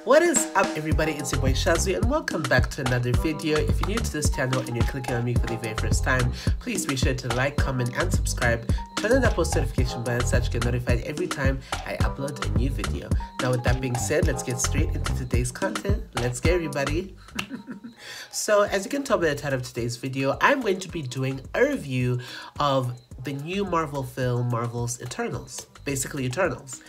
What is up, everybody? It's your boy Shazzy, and welcome back to another video. If you're new to this channel and you're clicking on me for the very first time, please be sure to like, comment, and subscribe. Turn on that post notification button so that you get notified every time I upload a new video. Now, with that being said, let's get straight into today's content. Let's go, everybody. So, as you can tell by the title of today's video, I'm going to be doing a review of the new Marvel film, Marvel's Eternals. Basically, Eternals.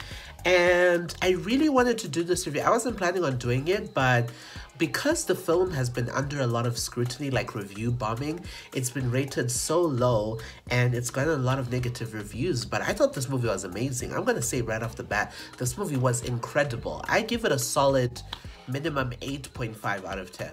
And I really wanted to do this review. I wasn't planning on doing it, but because the film has been under a lot of scrutiny, like review bombing, it's been rated so low and it's gotten a lot of negative reviews. But I thought this movie was amazing. I'm going to say right off the bat, this movie was incredible. I give it a solid minimum 8.5 out of 10.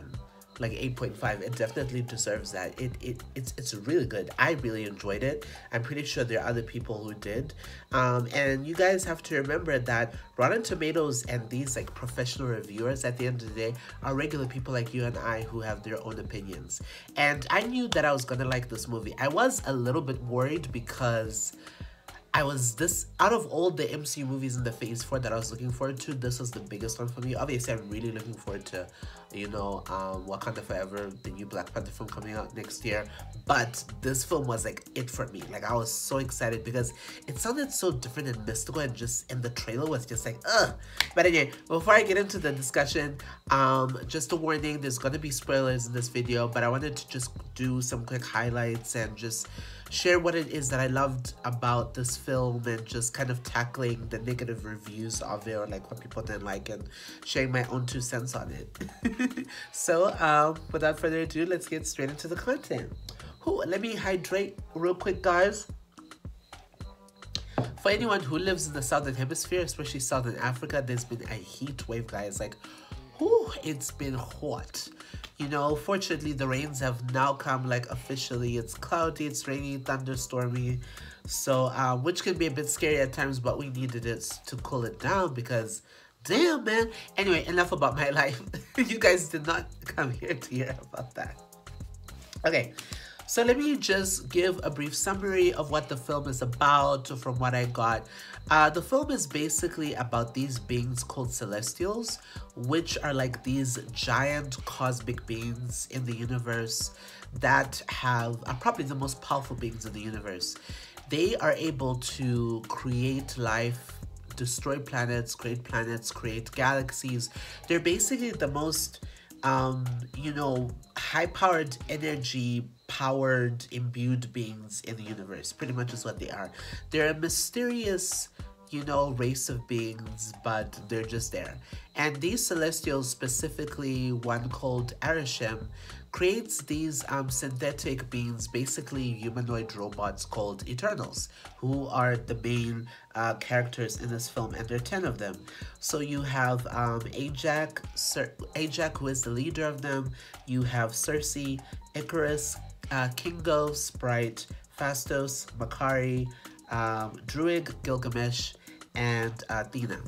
Like 8.5. It definitely deserves that. It's really good. I really enjoyed it. I'm pretty sure there are other people who did. And you guys have to remember that Rotten Tomatoes and these like professional reviewers at the end of the day are regular people like you and I who have their own opinions. And I knew that I was gonna like this movie. I was a little bit worried because out of all the MCU movies in the Phase 4 that I was looking forward to, this was the biggest one for me. Obviously, I'm really looking forward to, Wakanda Forever, the new Black Panther film coming out next year. But this film was like it for me. Like, I was so excited because it sounded so different and mystical, and the trailer was just like, ugh. But anyway, before I get into the discussion, just a warning, there's gonna be spoilers in this video, but I wanted to just do some quick highlights and just share what it is that I loved about this film and just kind of tackling the negative reviews of it, or like what people didn't like, and sharing my own 2 cents on it. So without further ado, let's get straight into the content. Let me hydrate real quick, guys. For anyone who lives in the Southern Hemisphere, especially Southern Africa, there's been a heat wave, guys. Like, it's been hot. You know, fortunately, the rains have now come, like, officially. It's cloudy, it's rainy, thunderstormy. So, which can be a bit scary at times, but we needed it to cool it down because, damn, man. Anyway, enough about my life. You guys did not come here to hear about that. Okay. So let me just give a brief summary of what the film is about from what I got. The film is basically about these beings called Celestials, which are like these giant cosmic beings in the universe that are probably the most powerful beings in the universe. They are able to create life, destroy planets, create galaxies. They're basically the most high-powered energy-powered imbued beings in the universe. Pretty much is what they are. They're a mysterious, race of beings, but they're just there. And these Celestials, specifically one called Arishem, creates these synthetic beings, basically humanoid robots called Eternals, who are the main characters in this film, and there are 10 of them. So you have Ajak, who is the leader of them. You have Circe, Icarus, Kingo, Sprite, Phastos, Makari, Druig, Gilgamesh, and Athena.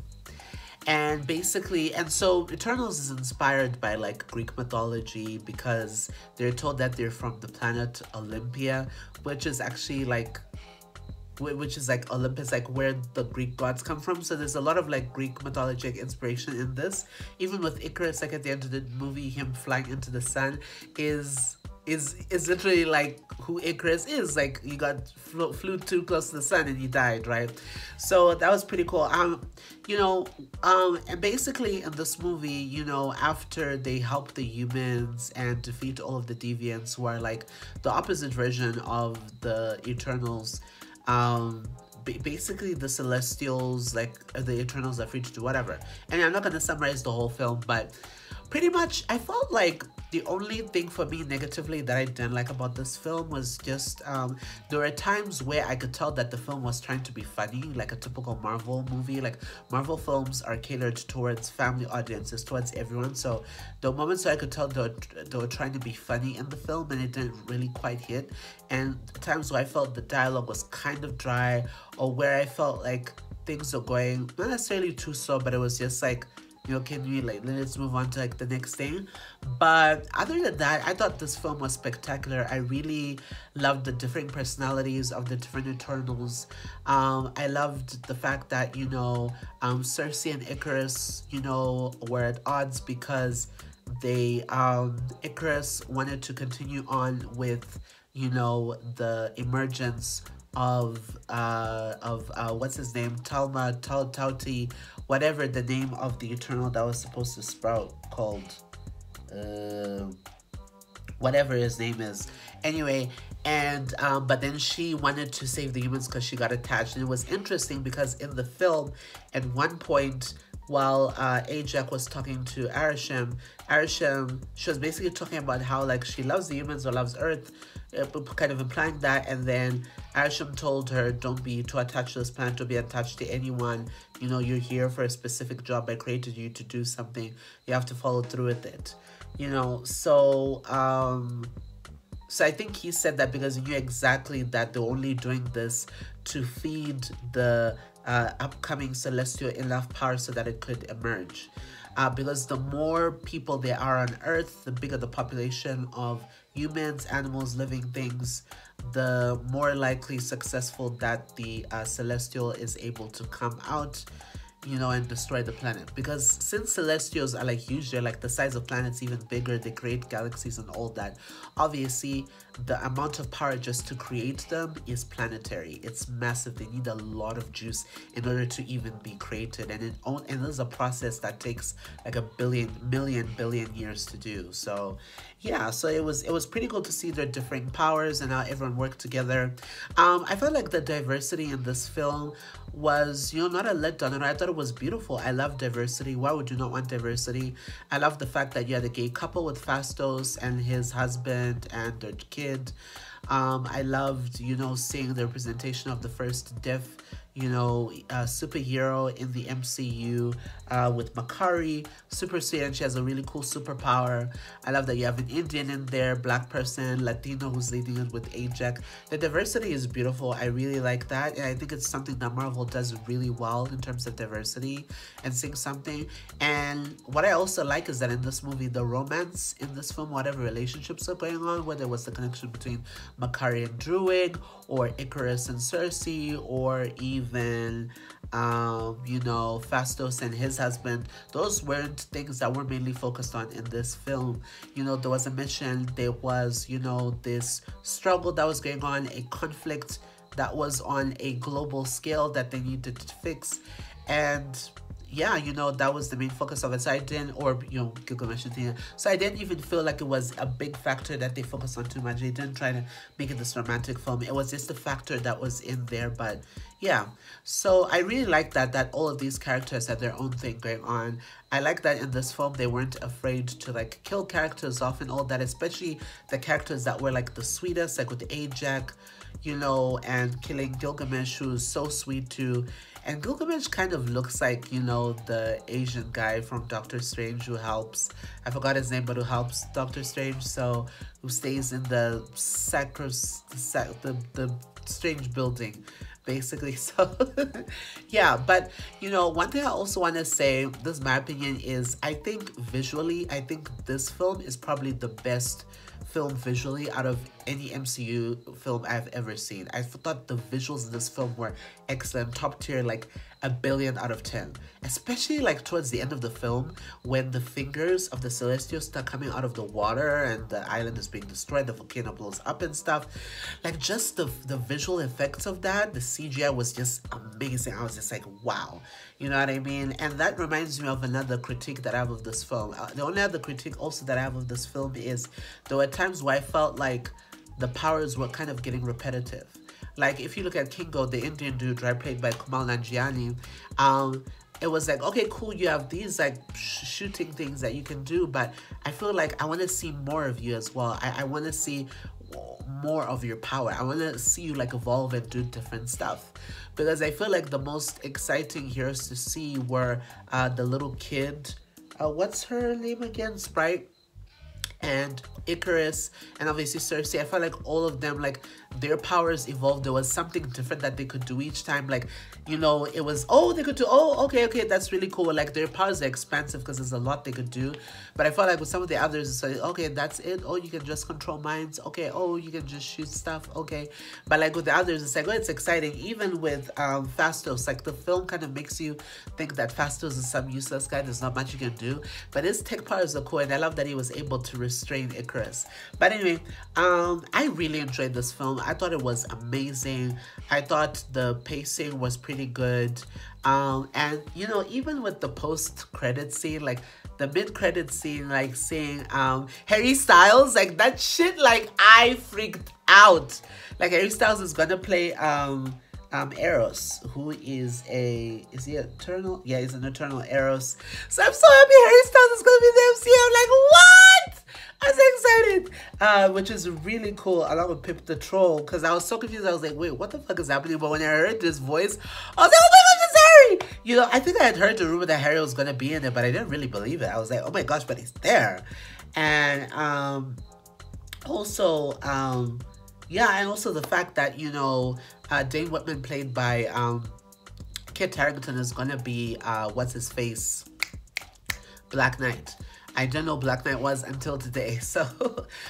And basically, so Eternals is inspired by like Greek mythology because they're told that they're from the planet Olympia, which is actually like Olympus, like where the Greek gods come from. So there's a lot of like Greek mythologic inspiration in this. Even with Icarus, like at the end of the movie, him flying into the sun is literally like who Icarus is. Like, he flew too close to the sun and he died, right? So that was pretty cool. And basically in this movie, after they help the humans and defeat all of the deviants who are like the opposite version of the Eternals, basically the Celestials, like the Eternals, are free to do whatever. And I'm not going to summarize the whole film, but pretty much I felt like the only thing for me negatively that I didn't like about this film was just there were times where I could tell that the film was trying to be funny, like a typical Marvel movie. Like, Marvel films are catered towards family audiences, towards everyone. So the moments where I could tell they were trying to be funny in the film and it didn't really quite hit, and times where I felt the dialogue was kind of dry, or where I felt like things were going not necessarily too slow, but it was just like You know, can we like let's move on to like the next thing. But other than that, I thought this film was spectacular. I really loved the different personalities of the different Eternals. I loved the fact that, you know, Cersei and Ikaris, you know, were at odds because they Ikaris wanted to continue on with, you know, the emergence of what's his name, Tauti, whatever the name of the Eternal that was supposed to sprout called, uh, whatever his name is. Anyway, and but then she wanted to save the humans because she got attached. And it was interesting because in the film, at one point, while Ajak was talking to Arishem, she was basically talking about how like she loves the humans or loves Earth, kind of implying that. And then Arishem told her, "Don't be too attached to this planet. Don't be attached to anyone. You know, you're here for a specific job. I created you to do something. You have to follow through with it." You know, so I think he said that because he knew exactly that they're only doing this to feed the upcoming celestial enough power so that it could emerge. Because the more people there are on Earth, the bigger the population of humans, animals, living things, the more likely successful that the celestial is able to come out, you know, and destroy the planet. Because since celestials are like huge, they're like the size of planets, even bigger, they create galaxies and all that. Obviously, the amount of power just to create them is planetary. It's massive. They need a lot of juice in order to even be created, and and this is a process that takes like a billion years to do. So yeah, so it was pretty cool to see their different powers and how everyone worked together. I felt like the diversity in this film was, you know, not a letdown. I thought it was beautiful. I love diversity. Why would you not want diversity? I love the fact that you had a gay couple with Fastos and his husband and their kid. I loved, you know, seeing the representation of the first deaf, you know, superhero in the MCU with Makari. Super sweet, and she has a really cool superpower. I love that you have an Indian in there, black person, Latino who's leading it with Ajak. The diversity is beautiful. I really like that, and I think it's something that Marvel does really well in terms of diversity and seeing something. And what I also like is that in this movie, the romance in this film, whatever relationships are going on, whether it was the connection between Makari and Druig, or Ikaris and Cersei, or even you know, Fastos and his husband, those weren't things that were mainly focused on in this film. You know, there was a mission, there was, you know, this struggle that was going on, a conflict that was on a global scale that they needed to fix. And yeah, you know, that was the main focus of it. So I didn't, or, you know, Gilgamesh and Athena. So I didn't even feel like it was a big factor that they focused on too much. They didn't try to make it this romantic film. It was just a factor that was in there. But yeah, so I really like that all of these characters had their own thing going on. I like that in this film they weren't afraid to like kill characters off and all that, especially the characters that were like the sweetest, like with Ajak, you know, and killing Gilgamesh, who's so sweet too. And Gilgamesh kind of looks like, you know, the Asian guy from Doctor Strange who helps, I forgot his name, but who helps Doctor Strange, so who stays in the Strange building, basically. So yeah, but you know, one thing I also want to say, this is my opinion, is I think visually, I think this film is probably the best film visually out of any MCU film I've ever seen. I thought the visuals in this film were excellent, top tier, like a billion out of 10. Especially like towards the end of the film, when the fingers of the Celestials start coming out of the water and the island is being destroyed, the volcano blows up and stuff. Like just the visual effects of that, the CGI was just amazing. I was just like, wow. You know what I mean? And that reminds me of another critique that I have of this film. The only other critique also that I have of this film is there were times where I felt like the powers were kind of getting repetitive. Like if you look at Kingo, the Indian dude, right, played by Kumail Nanjiani, it was like, okay, cool, you have these like shooting things that you can do, but I feel like I want to see more of you as well. I want to see more of your power. I want to see you like evolve and do different stuff, because I feel like the most exciting heroes to see were the little kid, what's her name again, Sprite, and Ikaris, and obviously Cersei. I felt like all of them, like their powers evolved. There was something different that they could do each time. Like, you know, it was, oh, they could do, oh, okay, that's really cool. Like, their powers are expansive because there's a lot they could do. But I felt like with some of the others, it's like, okay, that's it. Oh, you can just control minds. Okay, oh, you can just shoot stuff. Okay. But like with the others, it's like, oh, it's exciting. Even with Phastos, like the film kind of makes you think that Phastos is some useless guy. There's not much you can do. But his tech powers are cool. And I love that he was able to restrain Icarus. But anyway, I really enjoyed this film. I thought it was amazing. I thought the pacing was pretty good. And you know, even with the post-credit scene, like the mid-credit scene, like seeing Harry Styles, like that shit, like I freaked out. Like Harry Styles is gonna play Eros, who is he Eternal? Yeah, he's an Eternal Eros. So I'm so happy Harry Styles is gonna be in the MCU. I'm like, what? I'm so excited, which is really cool, along with Pip the Troll, because I was so confused. I was like, wait, what the fuck is happening? But when I heard this voice, I was like, oh my gosh, it's Harry! You know, I think I had heard the rumor that Harry was going to be in it, but I didn't really believe it. I was like, oh my gosh, but he's there. And also, yeah, and also the fact that, you know, Dane Whitman, played by Kit Harington, is going to be, what's his face? Black Knight. I didn't know Black Knight was until today. So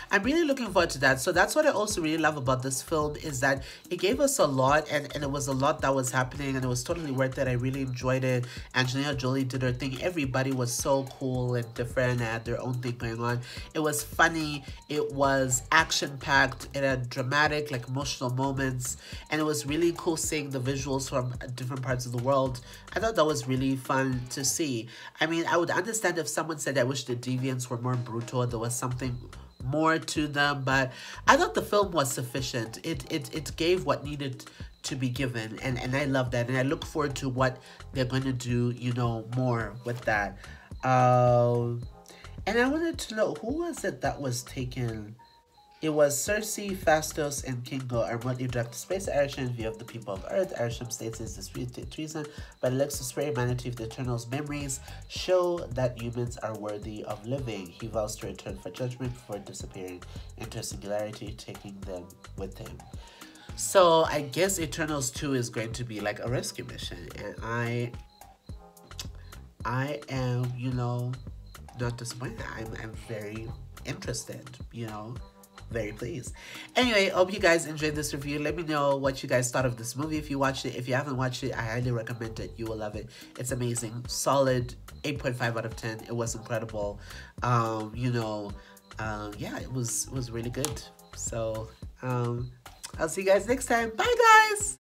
I'm really looking forward to that. So that's what I also really love about this film, is that it gave us a lot, and it was a lot that was happening, and it was totally worth it. I really enjoyed it. Angelina Jolie did her thing. Everybody was so cool and different and had their own thing going on. It was funny. It was action-packed. It had dramatic, like, emotional moments. And it was really cool seeing the visuals from different parts of the world. I thought that was really fun to see. I mean, I would understand if someone said, I wish the deviants were more brutal, there was something more to them, but I thought the film was sufficient. It gave what needed to be given, and I love that, and I look forward to what they're going to do, you know, more with that. And I wanted to know, who was it that was taken? It was Cersei, Phastos, and Kingo are remotely directed space Arishem in view of the people of Earth. Arishem states his disputed treason, but elects to spare humanity if the Eternal's memories show that humans are worthy of living. He vows to return for judgment before disappearing into a singularity, taking them with him. So I guess Eternals 2 is going to be like a rescue mission, and I am, you know, not disappointed. I'm very interested, you know. Very pleased. Anyway, hope you guys enjoyed this review. Let me know what you guys thought of this movie if you watched it. If you haven't watched it, I highly recommend it. You will love it. It's amazing. Solid 8.5 out of 10. It was incredible. You know, yeah, it was really good. So, I'll see you guys next time. Bye, guys!